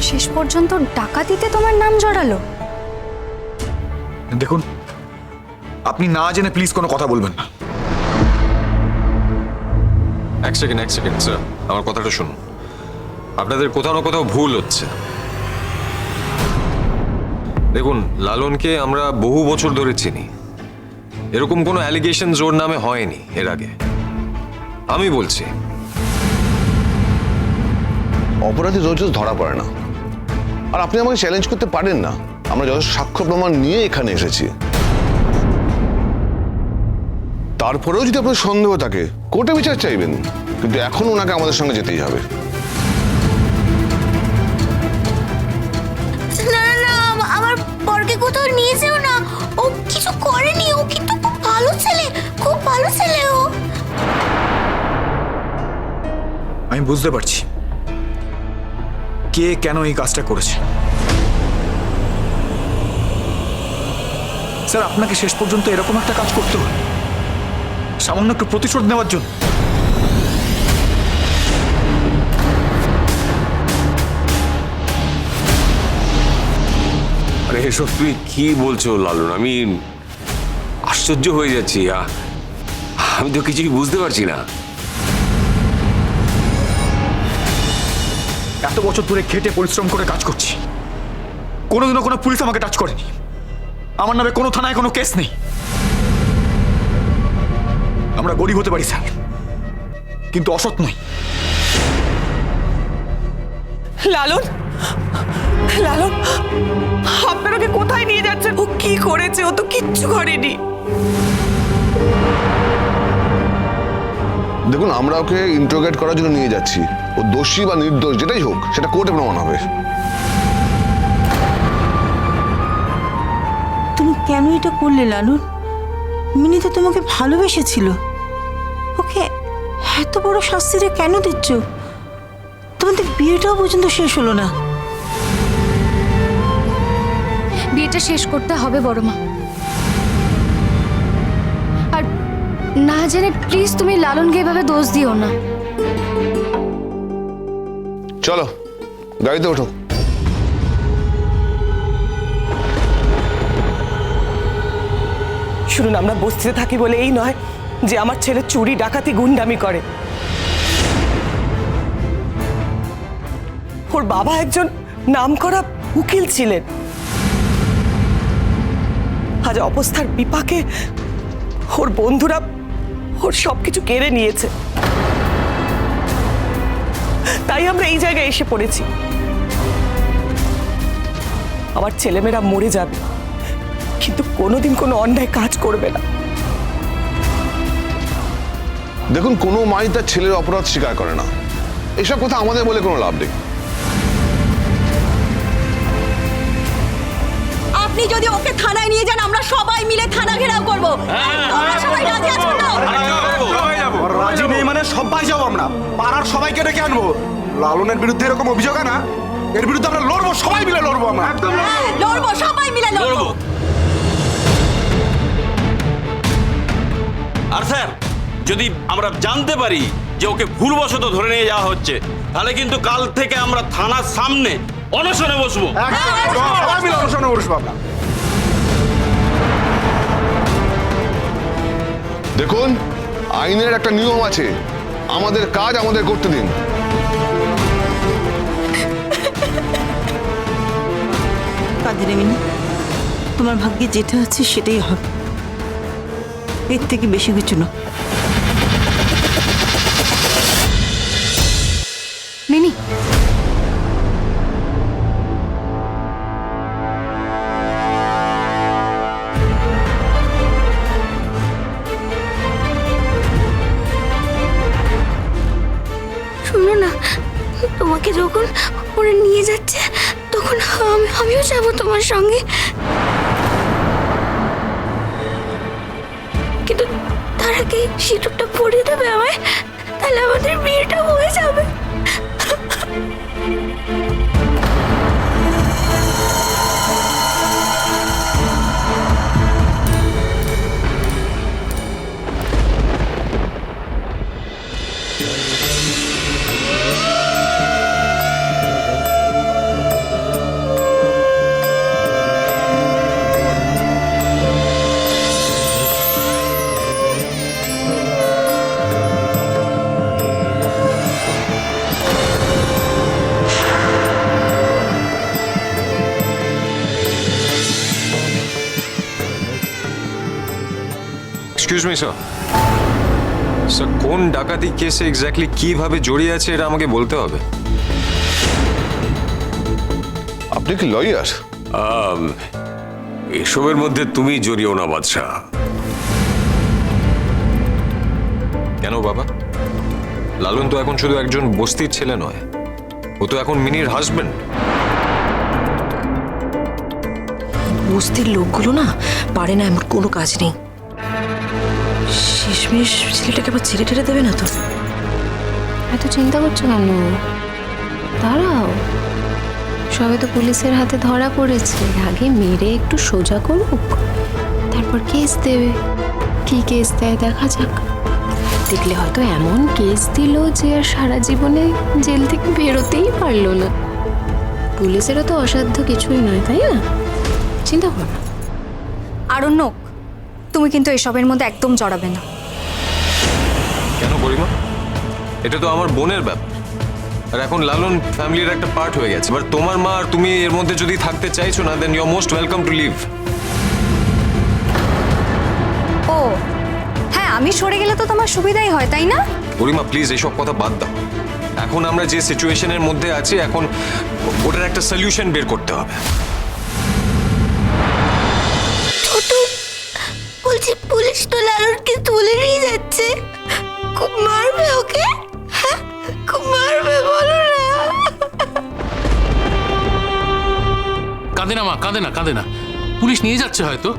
শেষ পর্যন্ত ডাকাতিতে তোমার নাম জড়ালো? দেখুন, আপনি না জেনে প্লিজ কোনো কথা বলবেন না। এক সেকেন্ড স্যার, আমার কথাটা শুনুন। আপনাদের কোথাও না কোথাও ভুল হচ্ছে। দেখুন, লালনকে আমরা বহু বছর ধরে চিনি। এরকম কোনো অ্যালিগেশন ওর নামে হয়নি এর আগে। আমি বলছি, অপরাধী রোজ রোজ ধরা পড়ে না, আর আপনি আমাকে চ্যালেঞ্জ করতে পারেন না। আমরা যথেষ্ট সাক্ষ্য প্রমাণ নিয়ে এখানে এসেছি। তারপরেও যদি আপনার সন্দেহ থাকে, কোর্টে বিচার চাইবেন, কিন্তু এখন ওনাকে আমাদের সঙ্গে যেতেই হবে। না না না, আমার বরকে কোথাও নিয়ে যেও না। ও কিছু করেনি, ও কিন্তু খুব ভালো ছেলে, খুব ভালো ছেলে ও। আমি বুঝতে পারছি কে কেন এই কাজটা করেছে। স্যার, আপনাকে শেষ পর্যন্ত এরকম একটা কাজ করতে হবে সামান্য একটু প্রতিশোধ নেওয়ার জন্য? আরে এসব তুমি কি বলছো লালন? আমি আশ্চর্য হয়ে যাচ্ছি। আমি তো কিছুই বুঝতে পারছি না। এত বছর ধরে খেটে পরিশ্রম করে কাজ করছি, কোনোদিনও কোনো পুলিশ আমাকে টাচ করেনি। আমার নামে কোনো থানায় কোনো কেস নেই। আমরা গরিব হতে পারি স্যার, কিন্তু অসৎ নই। লালন, লালন, আপনারা ওকে কোথায় নিয়ে যাচ্ছেন? ও কি করেছে? ও তো কিচ্ছু করেনি। দেখুন, আমরা ওকে ইন্টারোগেট করার জন্য নিয়ে যাচ্ছি। ও দোষী বা নির্দোষ যেটাই হোক, সেটা কোর্টে প্রমাণ হবে। তুমি কেন এটা করলে লালন? মিনি তো তোমাকে ভালোবেসেছিল। ওকে এত বড় শাস্তিটা কেন দিচ্ছ? তোমাদের বিয়েটাও পর্যন্ত শেষ হলো না। বিয়েটা শেষ করতে হবে বড় মা। আর না জেনে প্লিজ তুমি লালনকে এভাবে দোষ দিও না। চলো গাড়িতে ওঠো। শুনুন, আমরা বস্তিতে থাকি বলে এই নয় যে আমার ছেলে চুরি ডাকাতি গুন্ডামি করে। ওর বাবা একজন নামকরা উকিল ছিলেন। আজ অবস্থার বিপাকে ওর বন্ধুরা ওর সবকিছু কেড়ে নিয়েছে। তাই আমরা এই জায়গায় এসে পড়েছি। আমার ছেলেমেয়েরা মরে যাবে, কিন্তু কোনোদিন কোনো অন্যায় কাজ করবে না। দেখুন, কোনো মাই তার ছেলের অপরাধ স্বীকার করে না। এসব কথা আমাদের বলে কোনো লাভ নেই। আপনি যদি ওকে থানায় নিয়ে যান, আমরা সবাই মিলে থানা ঘেরাও করবো। তোমরা সবাই রাজি আছো তো? রাজি নেই মানে সবাই যাবো আমরা। পাড়ার সবাইকে ডেকে আনবো। লালনের বিরুদ্ধে এরকম অভিযোগ না, এর বিরুদ্ধে আমরা লড়বো, সবাই মিলে লড়বো আমরা। হ্যাঁ, লড়বো, সবাই মিলে লড়বো। আর স্যার, যদি আমরা জানতে পারি যে ওকে ভুলবশত ধরে নিয়ে যাওয়া হচ্ছে, তাহলে কিন্তু কাল থেকে আমরা থানার সামনে অনশনে বসবো। সবাই মিলে অনশনে বসবো আমরা। দেখুন, আইনের একটা নিয়ম আছে। আমাদের কাজ আমাদের করতে দিন। কাঁদে মিনি, তোমার ভাগ্যে যেটা আছে সেটাই হবে, এর থেকে বেশি কিছু না। মিনি, শোনো না, তোমাকে যখন ওরা নিয়ে যাচ্ছে তখন আমিও যাবো তোমার সঙ্গে। কিন্তু তার আগে সিঁদুরটা পরিয়ে দেবে আমায়, তাহলে আমাদের বিয়েটা হয়ে যাবে। এক্সকিউজ মি স্যার, স্যার কোন ডাকাতি কেসে এক্স্যাক্টলি কিভাবে জড়িয়ে আছে এটা আমাকে বলতে হবে। আপনি কি লয়ার? এসবের মধ্যে তুমি জড়িও না বাদশাহ। কেন বাবা? লালন তো এখন শুধু একজন বস্তির ছেলে নয়, ও তো এখন মিনির হাজবেন্ড। বস্তির লোকগুলো না পারে না, এমন কোনো কাজ নেই। শেষমেশ ছেলেটাকে আবার ছেড়ে টেরে দেবে না তো? এত চিন্তা করছো কেন? দাঁড়াও, সবে তো পুলিশের হাতে ধরা পড়েছে, আগে মেরে একটু সোজা করুক, তারপর কেস দেবে। কি কেস দেয় দেখা যাক। দেখলে হয়তো এমন কেস দিল যে আর সারা জীবনে জেল থেকে বেরোতেই পারলো না। পুলিশেরও তো অসাধ্য কিছুই নয়, তাই না? চিন্তা করো না। আরণ্যক, তুমি কিন্তু এসবের মধ্যে একদম জড়াবে না। কেন গরিমা? এটা তো আমার বোনের ব্যাপার, আর এখন লালন ফ্যামিলির একটা পার্ট হয়ে গেছে। এবার তোমার মা আর তুমি এর মধ্যে যদি থাকতে চাইছো না, then you are most welcome to live. ও হ্যাঁ, আমি সরে গেলে তো তোমার সুবিধাই হয়, তাই না? গরিমা প্লিজ এসব কথা বাদ দাও। এখন আমরা যে সিচুয়েশনের মধ্যে আছি, এখন ওটার একটা সলিউশন বের করতে হবে। ছোটু, বলছি পুলিশ তো লালনকে তুলে নিয়ে যাচ্ছে, খুব মারবে ওকে। হ্যাঁ, খুব মারবে, বলো না। কাঁদে না মা, কাঁদে না, কাঁদে না। পুলিশ নিয়ে যাচ্ছে হয়তো,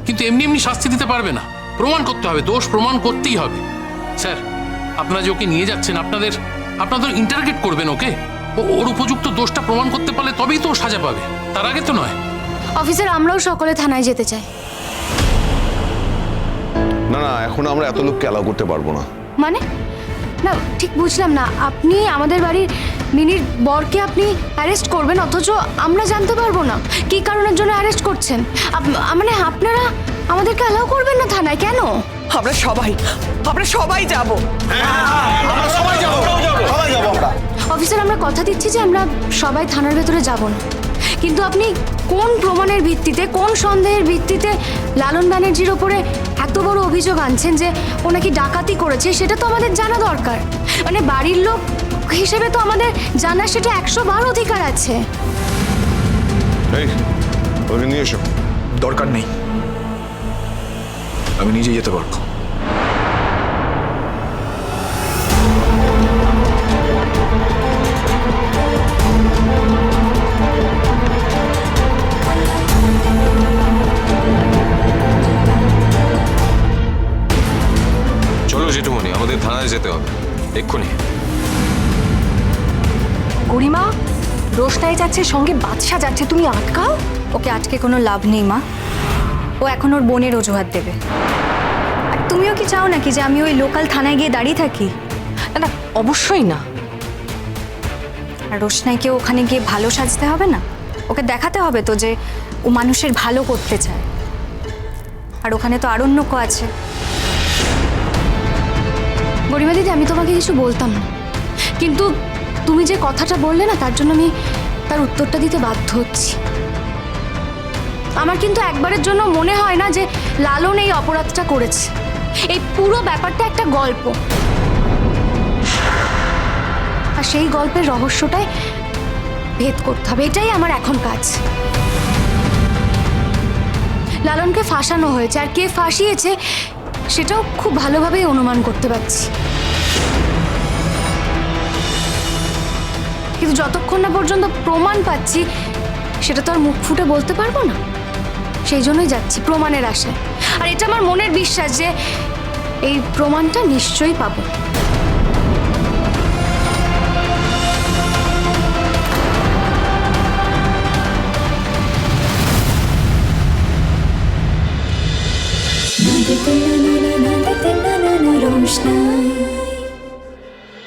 কিন্তু এমনি এমনি শাস্তি দিতে পারবে না। প্রমাণ করতে হবে, দোষ প্রমাণ করতেই হবে। স্যার, আপনারা যে ওকে নিয়ে যাচ্ছেন, আপনাদের ইন্টারগেট করবেন ওকে। ওর উপযুক্ত দোষটা প্রমাণ করতে পারলে তবেই তো ও সাজা পাবে, তার আগে তো নয়। অফিসার, আমরাও সকলে থানায় যেতে চাই। না না, এখন আমরা এত লোককে অ্যালাউ করতে পারবো না। মানে? না, ঠিক বুঝলাম না। আপনি আমাদের বাড়ির মিনির বরকে আপনি অ্যারেস্ট করবেন, অথচ আমরা জানতে পারবো না কি কারণের জন্য অ্যারেস্ট করছেন। মানে আপনারা আমাদেরকে অ্যালাউ করবেন না থানায়? কেন? আমরা সবাই যাব। অফিসার, আমরা কথা দিচ্ছি যে আমরা সবাই থানার ভেতরে যাব না, কিন্তু আপনি কোন প্রমাণের ভিত্তিতে, কোন সন্দেহের ভিত্তিতে লালন ব্যানার্জির ওপরে এত বড় অভিযোগ আনছেন যে ও নাকি ডাকাতি করেছে, সেটা তো আমাদের জানা দরকার। মানে বাড়ির লোক হিসেবে তো আমাদের জানার সেটা 100 বার অধিকার আছে। এই, ওকে নিয়ে এসো। দরকার নেই, আমি নিজে যেতে পারবো। চলো জেঠুমনি, আমাদের থানায় যেতে হবে এক্ষুনি। গরিমা, রোশনাই যাচ্ছে, সঙ্গে বাদশা যাচ্ছে, তুমি আটকাও। ওকে আটকে কোনো লাভ নেই মা, ও এখন ওর বোনের অজুহাত দেবে। আর তুমিও কি চাও নাকি যে আমি ওই লোকাল থানায় গিয়ে দাঁড়িয়ে থাকি? না, অবশ্যই না। আর রোশনাইকে ওখানে গিয়ে ভালো সাজতে হবে না? ওকে দেখাতে হবে তো যে ও মানুষের ভালো করতে চায়। আর ওখানে তো আরণ্যক আছে। গরিমা দিদি, আমি তোমাকে কিছু বলতাম না, কিন্তু তুমি যে কথাটা বললে না, তার জন্য আমি তার উত্তরটা দিতে বাধ্য হচ্ছি। আমার কিন্তু একবারের জন্য মনে হয় না যে লালন এই অপরাধটা করেছে। এই পুরো ব্যাপারটা একটা গল্প, আর সেই গল্পের রহস্যটাই ভেদ করতে হবে। এটাই আমার এখন কাজ। লালনকে ফাঁসানো হয়েছে, আর কে ফাঁসিয়েছে সেটাও খুব ভালোভাবেই অনুমান করতে পারছি। কিন্তু যতক্ষণ না পর্যন্ত প্রমাণ পাচ্ছি, সেটা তো আর মুখ ফুটে বলতে পারবো না। সেই জন্যই যাচ্ছি প্রমাণের আশায়। আর এটা আমার মনের বিশ্বাস যে এই প্রমাণটা নিশ্চয়ই পাবো।